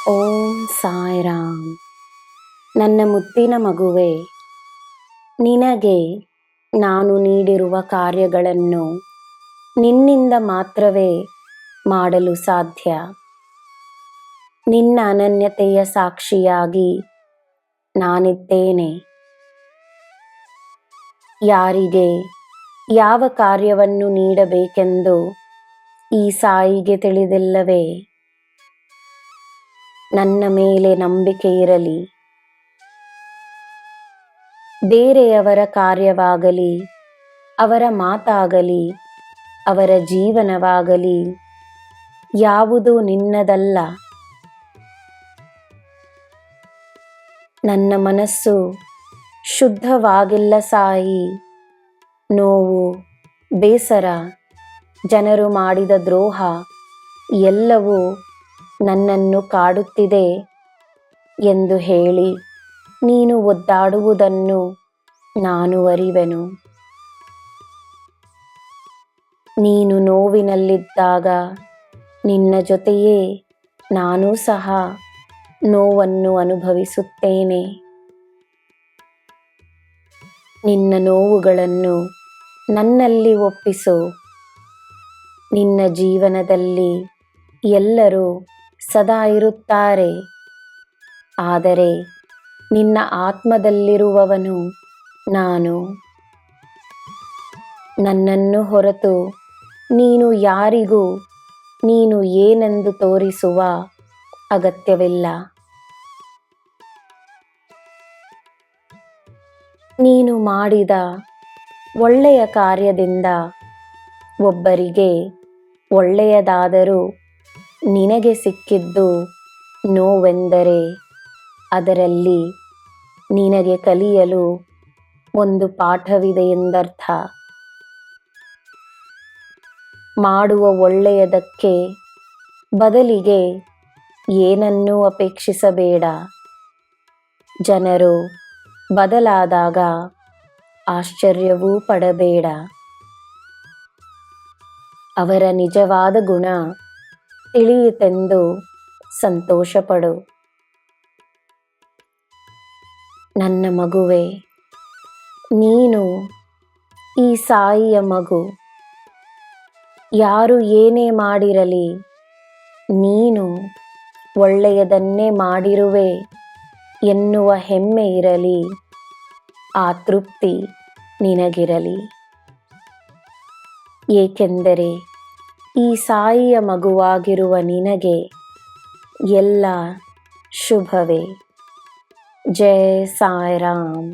ಓಂ ಸಾಯಿರಾಮ್. ನನ್ನ ಮುತ್ತಿನ ಮಗುವೆ, ನಿನಗೆ ನಾನು ನೀಡಿರುವ ಕಾರ್ಯಗಳನ್ನು ನಿನ್ನಿಂದ ಮಾತ್ರವೇ ಮಾಡಲು ಸಾಧ್ಯ. ನಿನ್ನ ಅನನ್ಯತೆಯ ಸಾಕ್ಷಿಯಾಗಿ ನಾನಿದ್ದೇನೆ. ಯಾರಿಗೆ ಯಾವ ಕಾರ್ಯವನ್ನು ನೀಡಬೇಕೆಂದು ಈ ಸಾಯಿಗೆ ತಿಳಿದಿಲ್ಲವೇ? ನನ್ನ ಮೇಲೆ ನಂಬಿಕೆ ಇರಲಿ. ಬೇರೆಯವರ ಕಾರ್ಯವಾಗಲಿ, ಅವರ ಮಾತಾಗಲಿ, ಅವರ ಜೀವನವಾಗಲಿ ಯಾವುದೂ ನಿನ್ನದಲ್ಲ. ನನ್ನ ಮನಸ್ಸು ಶುದ್ಧವಾಗಿಲ್ಲ ಸಾಯಿ. ನೋವು, ಬೇಸರ, ಜನರು ಮಾಡಿದ ದ್ರೋಹ ಎಲ್ಲವೂ ನನ್ನನ್ನು ಕಾಡುತ್ತಿದೆ ಎಂದು ಹೇಳಿ ನೀನು ಒದ್ದಾಡುವುದನ್ನು ನಾನು ಅರಿವೆನು. ನೀನು ನೋವಿನಲ್ಲಿದ್ದಾಗ ನಿನ್ನ ಜೊತೆಯೇ ನಾನೂ ಸಹ ನೋವನ್ನು ಅನುಭವಿಸುತ್ತೇನೆ. ನಿನ್ನ ನೋವುಗಳನ್ನು ನನ್ನಲ್ಲಿ ಒಪ್ಪಿಸು. ನಿನ್ನ ಜೀವನದಲ್ಲಿ ಎಲ್ಲರೂ ಸದಾ ಇರುತ್ತಾರೆ, ಆದರೆ ನಿನ್ನ ಆತ್ಮದಲ್ಲಿರುವವನು ನಾನು. ನನ್ನನ್ನು ಹೊರತು ನೀನು ಯಾರಿಗೂ ನೀನು ಏನೆಂದು ತೋರಿಸುವ ಅಗತ್ಯವಿಲ್ಲ. ನೀನು ಮಾಡಿದ ಒಳ್ಳೆಯ ಕಾರ್ಯದಿಂದ ಒಬ್ಬರಿಗೆ ಒಳ್ಳೆಯದಾದರೂ ನಿನಗೆ ಸಿಕ್ಕಿದ್ದು ನೋವೆಂದರೆ ಅದರಲ್ಲಿ ನಿನಗೆ ಕಲಿಯಲು ಒಂದು ಪಾಠವಿದೆ ಎಂದರ್ಥ. ಮಾಡುವ ಒಳ್ಳೆಯದಕ್ಕೆ ಬದಲಿಗೆ ಏನನ್ನೂ ಅಪೇಕ್ಷಿಸಬೇಡ. ಜನರು ಬದಲಾದಾಗ ಆಶ್ಚರ್ಯವೂ ಪಡಬೇಡ. ಅವರ ನಿಜವಾದ ಗುಣ ತಿಳಿಯಿತೆಂದು ಸಂತೋಷಪಡು. ನನ್ನ ಮಗುವೆ, ನೀನು ಈ ಸಾಯಿಯ ಮಗು. ಯಾರು ಏನೇ ಮಾಡಿರಲಿ, ನೀನು ಒಳ್ಳೆಯದನ್ನೇ ಮಾಡಿರುವೆ ಎನ್ನುವ ಹೆಮ್ಮೆ ಇರಲಿ, ಆ ತೃಪ್ತಿ ನಿನಗಿರಲಿ. ಏಕೆಂದರೆ ಈ ಸಾಯಿಯ ಮಗುವಾಗಿರುವ ನಿನಗೆ ಎಲ್ಲ ಶುಭವೇ. ಜೈ ಸಾಯಿರಾಮ್.